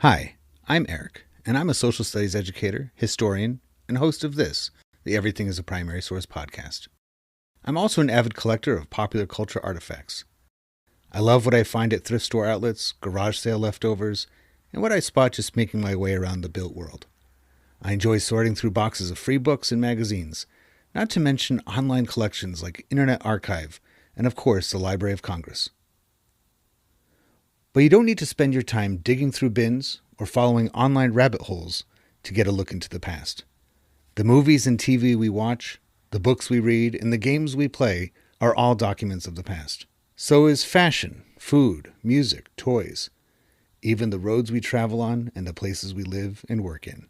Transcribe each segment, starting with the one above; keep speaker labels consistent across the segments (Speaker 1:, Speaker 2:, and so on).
Speaker 1: Hi, I'm Eric, and I'm a social studies educator, historian, and host of this, the Everything is a Primary Source podcast. I'm also an avid collector of popular culture artifacts. I love what I find at thrift store outlets, garage sale leftovers, and what I spot just making my way around the built world. I enjoy sorting through boxes of free books and magazines, not to mention online collections like Internet Archive, and of course the Library of Congress. But you don't need to spend your time digging through bins or following online rabbit holes to get a look into the past. The movies and TV we watch, the books we read, and the games we play are all documents of the past. So is fashion, food, music, toys, even the roads we travel on and the places we live and work in.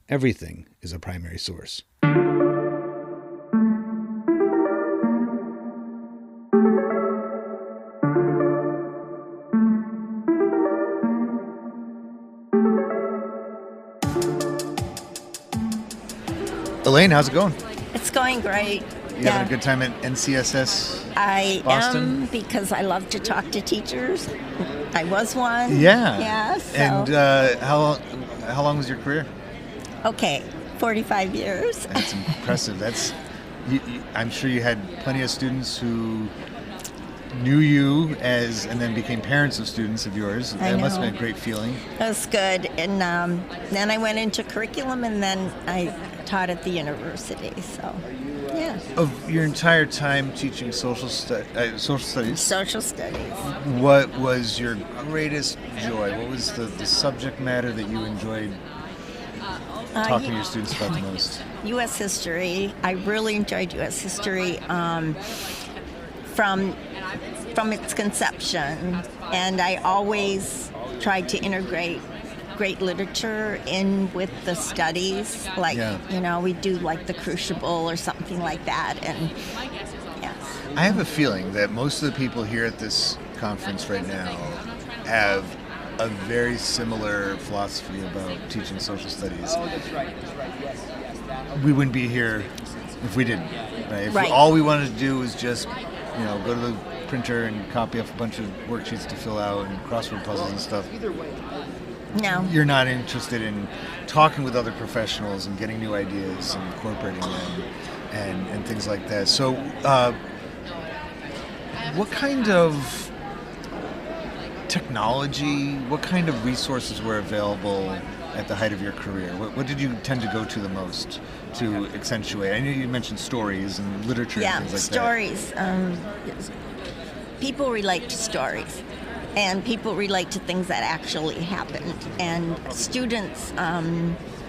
Speaker 1: Everything is a primary source. Elaine, how's it going?
Speaker 2: It's going great.
Speaker 1: You having a good time at NCSS
Speaker 2: I
Speaker 1: Boston?
Speaker 2: am, because I love to talk to teachers. I was one.
Speaker 1: Yeah.
Speaker 2: Yeah. So.
Speaker 1: And how long was your career?
Speaker 2: Okay, 45 years.
Speaker 1: That's impressive. I'm sure you had plenty of students who knew you and then became parents of students of yours. That must have been a great feeling.
Speaker 2: That was good. And then I went into curriculum, and then I taught at the university. So, yeah.
Speaker 1: Of your entire time teaching social studies,
Speaker 2: Social studies.
Speaker 1: what was your greatest joy? What was the subject matter that you enjoyed talking to your students about the most?
Speaker 2: U.S. history. I really enjoyed U.S. history from its conception, and I always tried to integrate great literature in with the studies. We do like the Crucible or something like that, and yes.
Speaker 1: I have a feeling that most of the people here at this conference right now have a very similar philosophy about teaching social studies. We wouldn't be here if we didn't, right? If all we wanted to do was just, go to the printer and copy off a bunch of worksheets to fill out and crossword puzzles and stuff.
Speaker 2: No.
Speaker 1: You're not interested in talking with other professionals and getting new ideas and incorporating them and things like that. So, what kind of technology, what kind of resources were available at the height of your career? What did you tend to go to the most to accentuate? I know you mentioned stories and literature and things like
Speaker 2: stories. People relate to stories, and people relate to things that actually happened. And students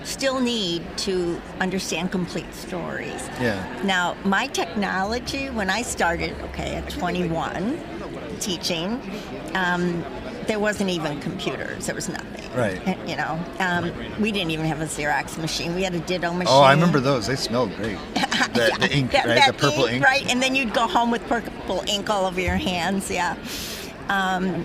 Speaker 2: still need to understand complete stories.
Speaker 1: Yeah.
Speaker 2: Now, my technology, when I started, at 21, teaching, there wasn't even computers. There was nothing.
Speaker 1: Right.
Speaker 2: We didn't even have a Xerox machine. We had a ditto machine.
Speaker 1: Oh, I remember those. They smelled great. The ink, right? The purple ink.
Speaker 2: Right, and then you'd go home with purple ink all over your hands, yeah.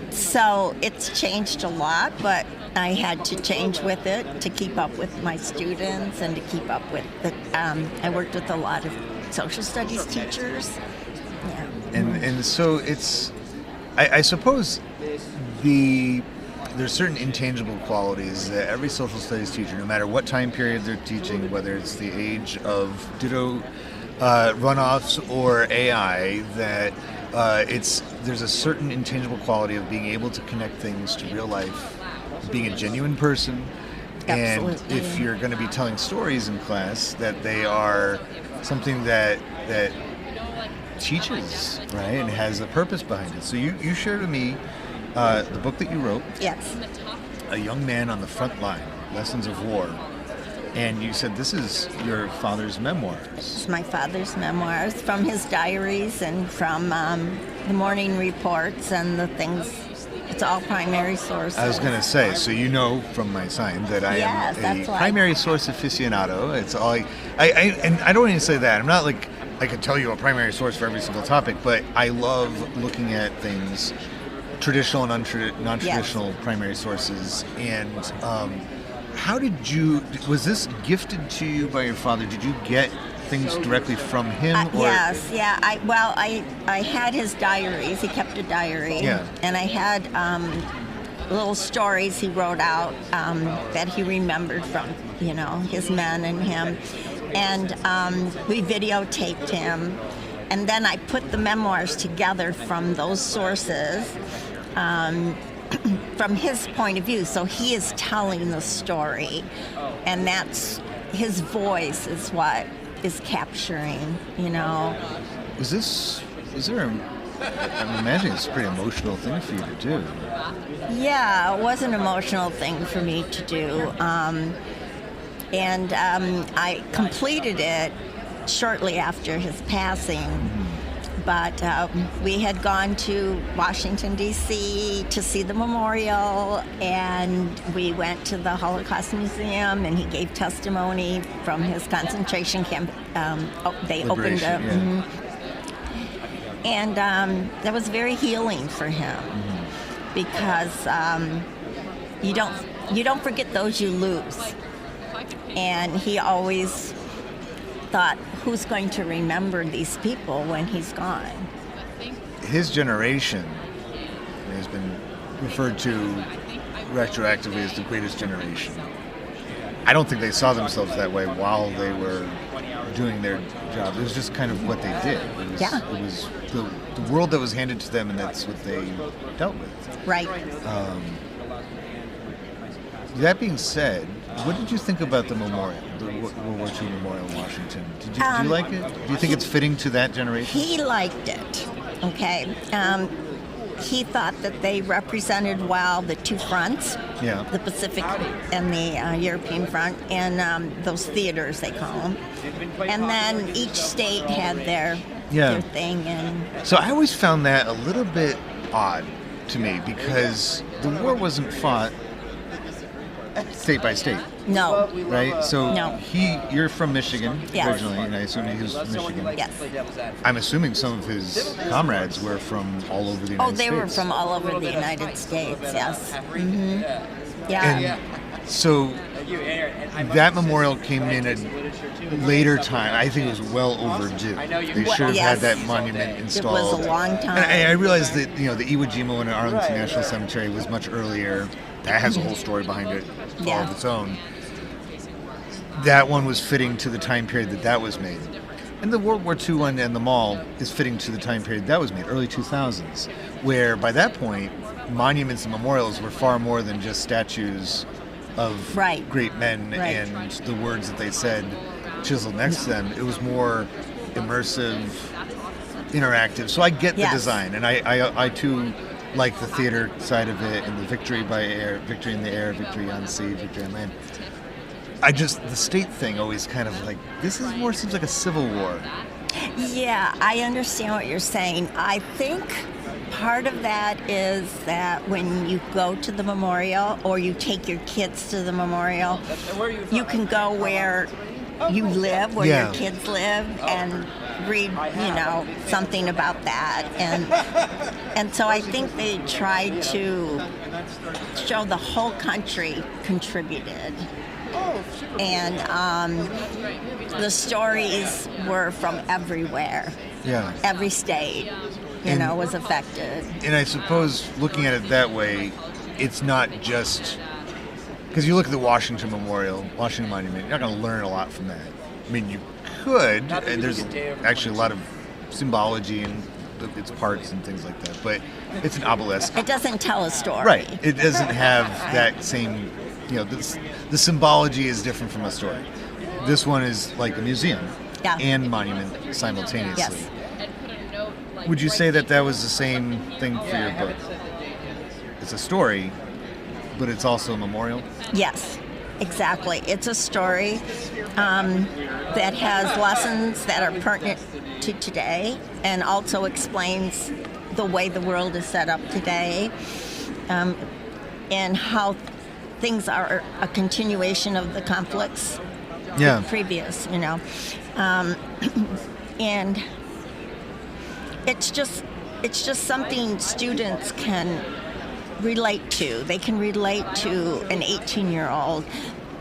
Speaker 2: So it's changed a lot, but I had to change with it to keep up with my students and to keep up with I worked with a lot of social studies teachers. Yeah.
Speaker 1: And so it's, I suppose there's certain intangible qualities that every social studies teacher, no matter what time period they're teaching, whether it's the age of ditto runoffs or AI, that there's a certain intangible quality of being able to connect things to real life, being a genuine person.
Speaker 2: Absolutely.
Speaker 1: And if you're going to be telling stories in class, that they are something that teaches, right, and has a purpose behind it. So you shared with me the book that you wrote.
Speaker 2: Yes.
Speaker 1: A Young Man on the Front Line, Lessons of War. And you said this is your father's memoirs.
Speaker 2: It's my father's memoirs, from his diaries and from the morning reports and the things. It's all primary sources.
Speaker 1: I was going to say, so you know from my sign that I am a primary source aficionado. It's all and I don't even say that. I'm not like I could tell you a primary source for every single topic, but I love looking at things, traditional and non-traditional primary sources. And was this gifted to you by your father? Did you get things directly from him?
Speaker 2: Yes, yeah. I had his diaries. He kept a diary.
Speaker 1: Yeah.
Speaker 2: And I had little stories he wrote out that he remembered from, his men and him. And we videotaped him. And then I put the memoirs together from those sources, from his point of view. So he is telling the story, and that's his voice is what is capturing,
Speaker 3: I'm imagining it's a pretty emotional thing for you to do.
Speaker 2: Yeah, it was an emotional thing for me to do. And I completed it shortly after his passing. But we had gone to Washington, D.C. to see the memorial, and we went to the Holocaust Museum, and he gave testimony from his concentration camp. They opened up.
Speaker 3: Yeah.
Speaker 2: And that was very healing for him, because you don't forget those you lose. And he always thought, who's going to remember these people when he's gone?
Speaker 3: His generation has been referred to retroactively as the greatest generation. I don't think they saw themselves that way while they were doing their job. It was just kind of what they did. It was the world that was handed to them, and that's what they dealt with.
Speaker 2: Right.
Speaker 3: That being said, what did you think about the memorial, the World War II Memorial in Washington? Do you like it? Do you think it's fitting to that generation?
Speaker 2: He liked it. Okay. He thought that they represented well the two fronts, the Pacific and the European front, and those theaters, they call them. And then each state had their thing. And
Speaker 3: so I always found that a little bit odd to me, because the war wasn't fought state by state.
Speaker 2: No.
Speaker 3: Right? So
Speaker 2: no.
Speaker 3: You're from Michigan originally,
Speaker 2: Yes.
Speaker 3: and I assume he was from Michigan.
Speaker 2: Yes.
Speaker 3: I'm assuming some of his comrades were from all over the United States.
Speaker 2: Oh, they were from all over the United States, yes. Mm-hmm. Yeah.
Speaker 3: And so that memorial came in at a later time. I think it was well overdue. They should have had that monument installed.
Speaker 2: It was a long time.
Speaker 3: And I realized that, the Iwo Jima one at Arlington National Cemetery was much earlier. That has a whole story behind it, all of its own. That one was fitting to the time period that was made. And the World War II one and the mall is fitting to the time period that was made, early 2000s, where by that point, monuments and memorials were far more than just statues of great men and the words that they said chiseled next to them. It was more immersive, interactive. So I get the design, and I too like the theater side of it, and the victory by air, victory in the air, victory on sea, victory on land. The state thing always kind of like, this is more seems like a civil war.
Speaker 2: Yeah, I understand what you're saying. I think part of that is that when you go to the memorial, or you take your kids to the memorial, you can go where you live, where your kids live, and read, something about that. And so I think they tried to show the whole country contributed. And the stories were from everywhere.
Speaker 3: Yeah.
Speaker 2: Every state, was affected.
Speaker 3: And I suppose looking at it that way, it's not just because you look at the Washington Memorial, Washington Monument, you're not going to learn a lot from that. I mean, you could, and there's actually a lot of symbology and its parts and things like that, but it's an obelisk.
Speaker 2: It doesn't tell a story.
Speaker 3: Right. It doesn't have that same, the symbology is different from a story. This one is like a museum and monument simultaneously.
Speaker 2: Yes.
Speaker 3: Would you say that was the same thing for your book? It's a story, but it's also a memorial?
Speaker 2: Yes, exactly. It's a story that has lessons that are pertinent to today, and also explains the way the world is set up today, and how things are a continuation of the conflicts previous, and it's just something students can relate to. They can relate to an 18-year-old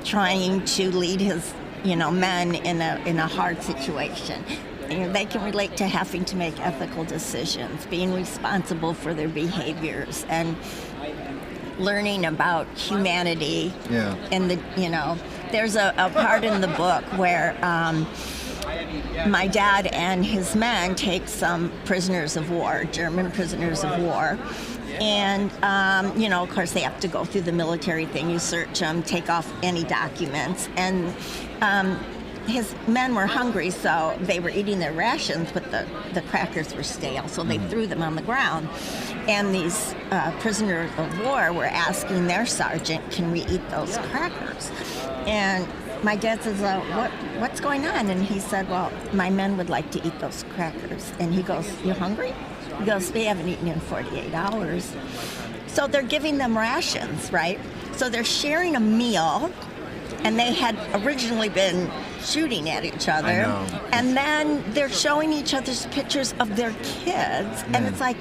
Speaker 2: trying to lead his, men in a hard situation. They can relate to having to make ethical decisions, being responsible for their behaviors, and learning about humanity.
Speaker 3: Yeah.
Speaker 2: And there's a part in the book where my dad and his men take some prisoners of war, German prisoners of war. And, of course, they have to go through the military thing. You search them, take off any documents. And his men were hungry, so they were eating their rations, but the crackers were stale, so they threw them on the ground. And these prisoners of war were asking their sergeant, can we eat those crackers? And my dad says, what's going on? And he said, well, my men would like to eat those crackers. And he goes, you hungry? He goes, they haven't eaten in 48 hours. So they're giving them rations, right? So they're sharing a meal, and they had originally been shooting at each other.
Speaker 3: I know.
Speaker 2: And then they're showing each other's pictures of their kids. And it's like,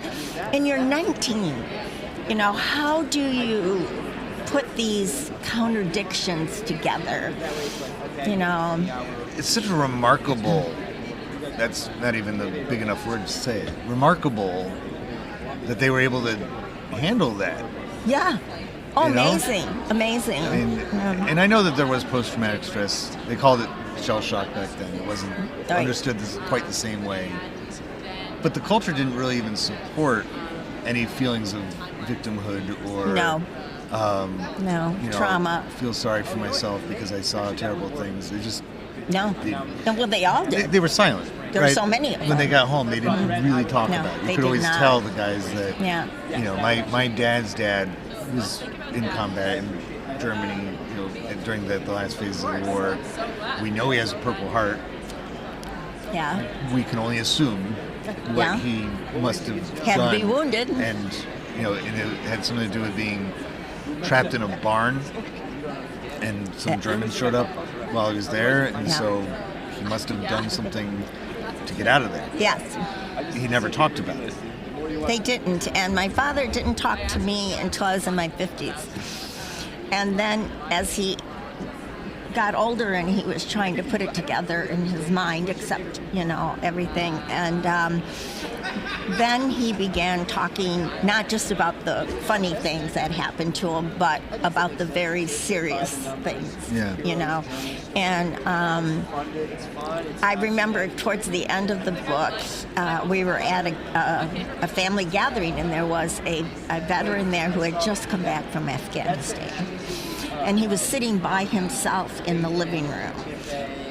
Speaker 2: and you're 19. How do you put these contradictions together?
Speaker 3: It's such a remarkable, that's not even the big enough word to say it, remarkable that they were able to handle that.
Speaker 2: Yeah. Oh, amazing. Amazing.
Speaker 3: I mean, and I know that there was post-traumatic stress. They called it shell shock back then. It wasn't understood quite the same way. But the culture didn't really even support any feelings of victimhood or
Speaker 2: trauma.
Speaker 3: Feel sorry for myself because I saw terrible things. They just
Speaker 2: they all did.
Speaker 3: They were silent.
Speaker 2: There were so many of them.
Speaker 3: When they got home, they didn't really talk about it. You could always tell the guys that. My dad's dad was in combat in Germany. During the last phases of the war. We know he has a Purple Heart.
Speaker 2: Yeah.
Speaker 3: We can only assume what he must have
Speaker 2: had
Speaker 3: done.
Speaker 2: to be wounded.
Speaker 3: And it had something to do with being trapped in a barn, and some Germans showed up while he was there, and so he must have done something to get out of there.
Speaker 2: Yes.
Speaker 3: He never talked about it.
Speaker 2: They didn't, and my father didn't talk to me until I was in my 50s. And then as he got older and he was trying to put it together in his mind, accept, everything. And then he began talking not just about the funny things that happened to him, but about the very serious things, And I remember towards the end of the book, we were at a family gathering, and there was a veteran there who had just come back from Afghanistan. And he was sitting by himself in the living room.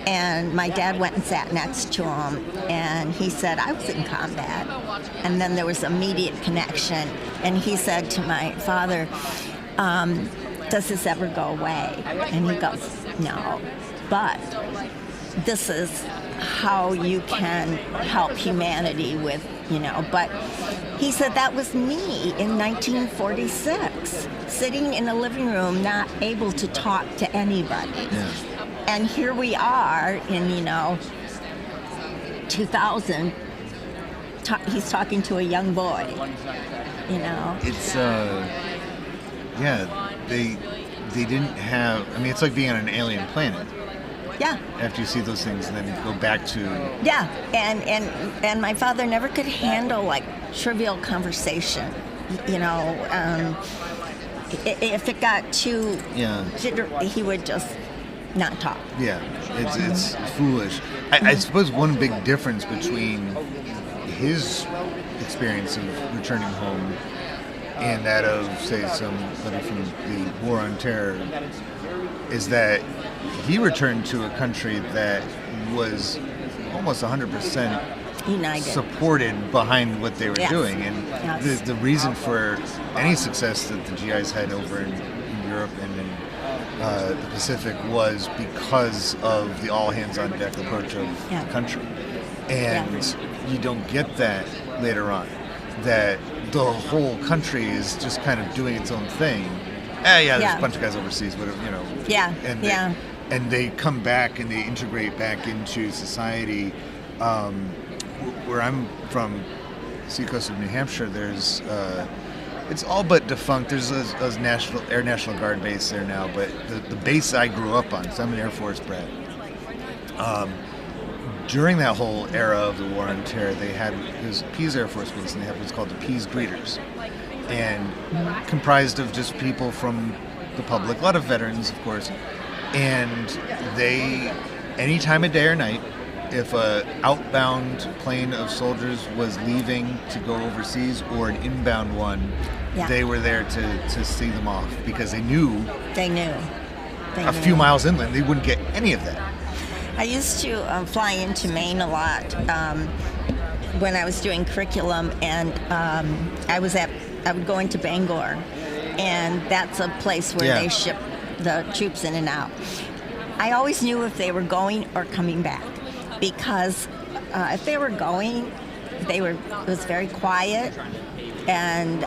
Speaker 2: And my dad went and sat next to him, and he said, I was in combat. And then there was immediate connection. And he said to my father, does this ever go away? And he goes, no. But this is how you can help humanity with, but he said that was me in 1946, sitting in a living room, not able to talk to anybody.
Speaker 3: Yeah.
Speaker 2: And here we are in, 2000, he's talking to a young boy,
Speaker 3: It's, they didn't have, it's like being on an alien planet.
Speaker 2: Yeah.
Speaker 3: After you see those things, and then go back to.
Speaker 2: Yeah, and my father never could handle trivial conversation. If it got too jittery, he would just not talk.
Speaker 3: Yeah, it's foolish. I suppose one big difference between his experience of returning home and that of, say, somebody from the War on Terror is that he returned to a country that was almost 100%
Speaker 2: united,
Speaker 3: supported behind what they were doing. And the reason for any success that the GIs had over in Europe and in the Pacific was because of the all-hands-on-deck approach of the country. And you don't get that later on, that the whole country is just kind of doing its own thing. There's a bunch of guys overseas, but and they come back and they integrate back into society. Where I'm from, seacoast of New Hampshire, there's it's all but defunct. There's a Air National Guard base there now, but the base I grew up on, so I'm an Air Force brat. During that whole era of the War on Terror, they had Pease Air Force Base, and they had what's called the Pease Greeters. and comprised of just people from the public, a lot of veterans, of course. And they, any time of day or night, if a outbound plane of soldiers was leaving to go overseas or an inbound one, they were there to see them off, because they knew a few miles inland they wouldn't get any of that.
Speaker 2: I used to fly into Maine a lot when I was doing curriculum, and I would go into Bangor, and that's a place where they ship the troops in and out. I always knew if they were going or coming back, because if they were going, it was very quiet, and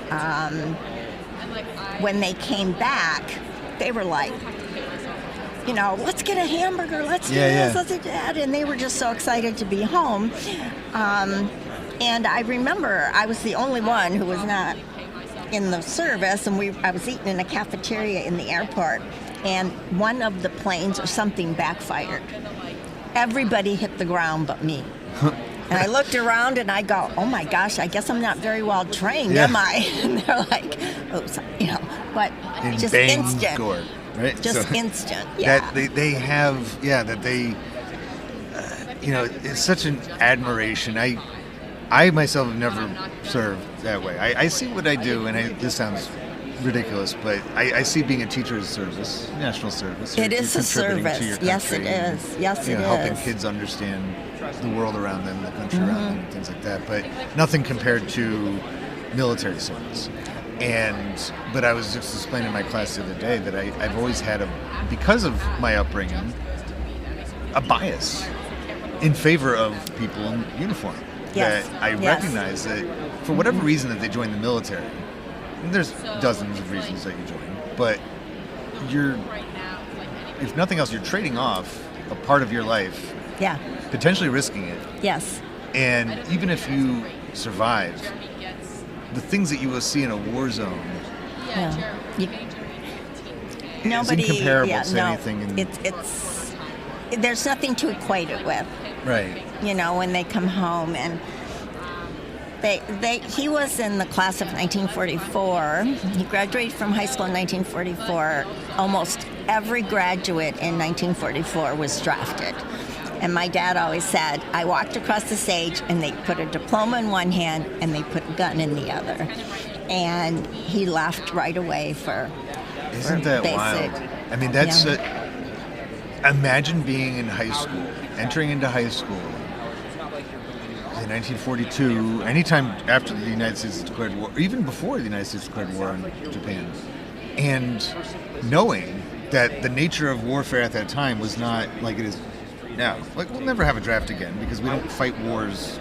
Speaker 2: when they came back, they were like, let's get a hamburger, let's do this, let's do that, and they were just so excited to be home. And I remember I was the only one who was not in the service, and I was eating in a cafeteria in the airport, and one of the planes or something backfired. Everybody hit the ground but me. And I looked around and I go, oh my gosh, I guess I'm not very well trained, am I? And they're like, but just instant.
Speaker 3: Right?
Speaker 2: Just instant, yeah.
Speaker 3: They have, it's such an admiration. I myself have never served that way. I see what I do, and this sounds ridiculous, but I see being a teacher as a service, national service.
Speaker 2: It is a service.
Speaker 3: To your country,
Speaker 2: yes, it is. Yes, it is.
Speaker 3: Helping kids understand the world around them, the country around them, and things like that. But nothing compared to military service. But I was just explaining in my class the other day that I've always had because of my upbringing, a bias in favor of people in uniform.
Speaker 2: Yes.
Speaker 3: That I recognize that for whatever reason that they join the military, and there's dozens of reasons that you join, but if nothing else, you're trading off a part of your life, potentially risking it.
Speaker 2: Yes.
Speaker 3: And even if you survive, the things that you will see in a war zone is incomparable to anything.
Speaker 2: There's nothing to equate it with.
Speaker 3: Right.
Speaker 2: When they come home, and he was in the class of 1944. He graduated from high school in 1944. Almost every graduate in 1944 was drafted. And my dad always said, I walked across the stage and they put a diploma in one hand and they put a gun in the other. And he left right away for
Speaker 3: Isn't that
Speaker 2: basic.
Speaker 3: Wild? I mean, that's imagine being in high school, entering into high school in 1942, anytime after the United States declared war, even before the United States declared war on Japan, and knowing that the nature of warfare at that time was not like it is now. Like, we'll never have a draft again because we don't fight wars.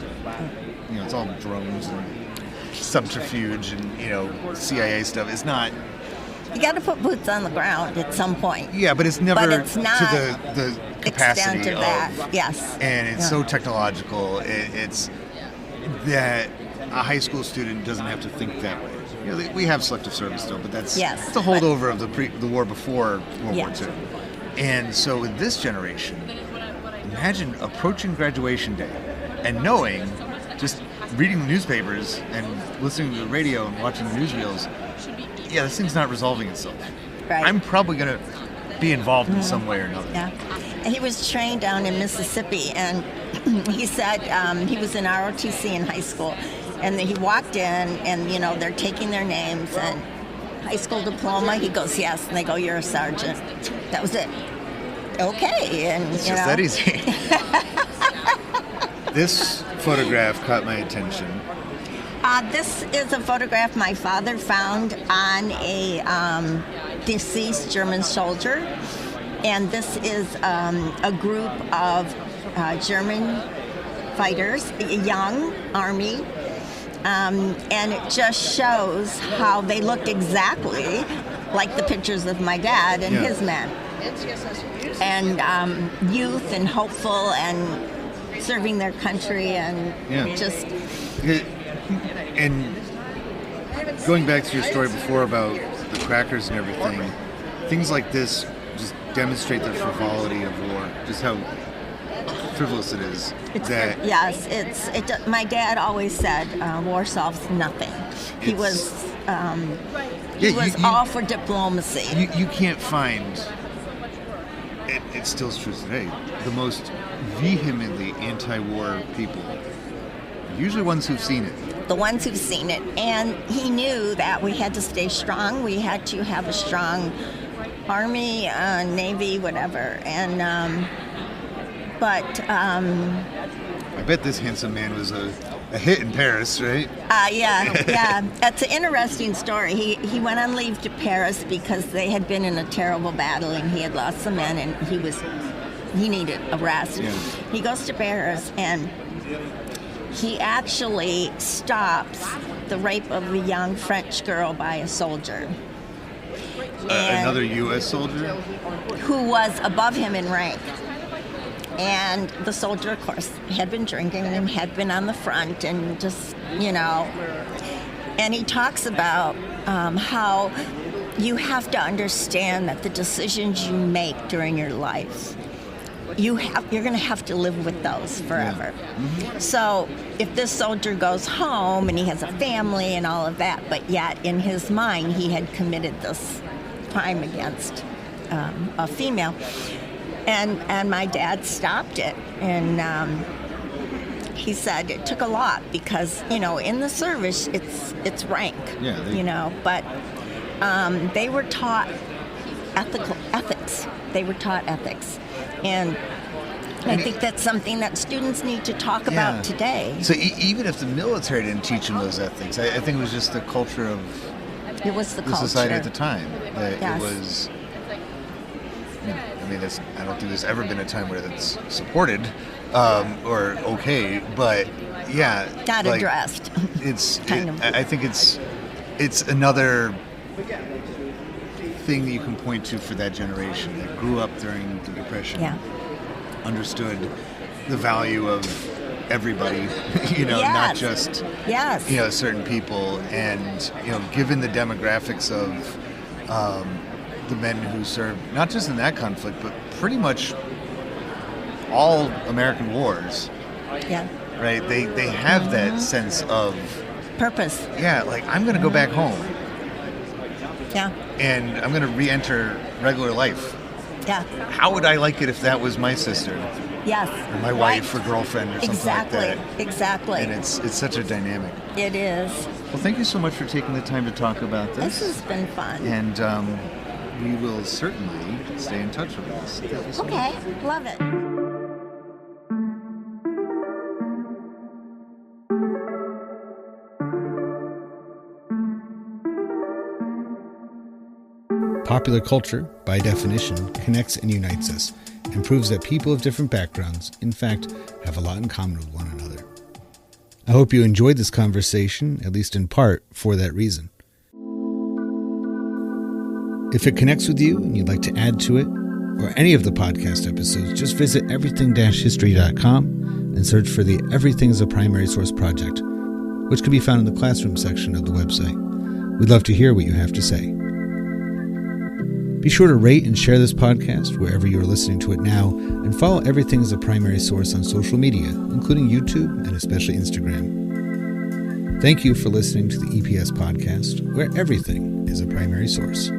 Speaker 3: It's all drones and subterfuge and, CIA stuff. It's not.
Speaker 2: You got to put boots on the ground at some point.
Speaker 3: Yeah, but it's never
Speaker 2: it's not
Speaker 3: to the capacity
Speaker 2: of that. Yes.
Speaker 3: And it's so technological. It's that a high school student doesn't have to think that way. We have selective service still, but that's a holdover of the war before World War II. And so with this generation, imagine approaching graduation day and knowing, just reading the newspapers and listening to the radio and watching the newsreels, this thing's not resolving itself.
Speaker 2: Right.
Speaker 3: I'm probably going to be involved in some way or another.
Speaker 2: Yeah. And he was trained down in Mississippi, and he said he was in ROTC in high school, and he walked in, and they're taking their names and high school diploma. He goes, yes, and they go, you're a sergeant. That was it. Okay, and
Speaker 3: it's just that easy. This photograph caught my attention.
Speaker 2: This is a photograph my father found on a deceased German soldier, and this is a group of German fighters, young Army, and it just shows how they looked exactly like the pictures of my dad and his men, and youth and hopeful and serving their country and just...
Speaker 3: And going back to your story before about the crackers and everything, things like this just demonstrate the frivolity of war, just how frivolous it is.
Speaker 2: My dad always said war solves nothing. He was He was all for diplomacy.
Speaker 3: You can't find, it still is true today, the most vehemently anti-war people, usually ones who've seen it.
Speaker 2: The ones who've seen it. And he knew that we had to stay strong. We had to have a strong army, navy, whatever. And,
Speaker 3: I bet this handsome man was a hit in Paris, right?
Speaker 2: Yeah. That's an interesting story. He went on leave to Paris because they had been in a terrible battle and he had lost some men and he needed a rest.
Speaker 3: Yeah.
Speaker 2: He goes to Paris and he actually stops the rape of a young French girl by a soldier.
Speaker 3: Another U.S. soldier?
Speaker 2: Who was above him in rank. And the soldier, of course, had been drinking and had been on the front and just, and he talks about how you have to understand that the decisions you make during your life, you're going to have to live with those forever.
Speaker 3: Yeah. Mm-hmm.
Speaker 2: So if this soldier goes home and he has a family and all of that, but yet in his mind he had committed this crime against a female. And my dad stopped it, and he said it took a lot because, in the service, it's rank, but they were taught ethics. They were taught ethics. And I think that's something that students need to talk about today.
Speaker 3: So even if the military didn't teach them those ethics, I think it was just the culture of the society at the time. That
Speaker 2: yes.
Speaker 3: It was... I don't think there's ever been a time where that's supported or okay, but
Speaker 2: not addressed.
Speaker 3: I think it's another thing that you can point to for that generation that grew up during the Depression, understood the value of everybody, not just certain people, and given the demographics of the men who served, not just in that conflict, but pretty much all American wars.
Speaker 2: Yeah.
Speaker 3: Right? They have that sense of
Speaker 2: purpose.
Speaker 3: Yeah, like I'm going to go back home.
Speaker 2: Yeah.
Speaker 3: And I'm going to re-enter regular life.
Speaker 2: Yeah.
Speaker 3: How would I like it if that was my sister?
Speaker 2: Yes.
Speaker 3: Or my wife or girlfriend or something like that.
Speaker 2: Exactly.
Speaker 3: And it's such a dynamic.
Speaker 2: It is.
Speaker 3: Well, thank you so much for taking the time to talk about this.
Speaker 2: This has been fun.
Speaker 3: And we will certainly stay in touch with us. Thank you so much.
Speaker 2: Love it.
Speaker 1: Popular culture, by definition, connects and unites us, and proves that people of different backgrounds, in fact, have a lot in common with one another. I hope you enjoyed this conversation, at least in part, for that reason. If it connects with you and you'd like to add to it, or any of the podcast episodes, just visit everything-history.com and search for the Everything is a Primary Source project, which can be found in the classroom section of the website. We'd love to hear what you have to say. Be sure to rate and share this podcast wherever you are listening to it now, and follow Everything as a Primary Source on social media, including YouTube and especially Instagram. Thank you for listening to the EPS podcast, where everything is a primary source.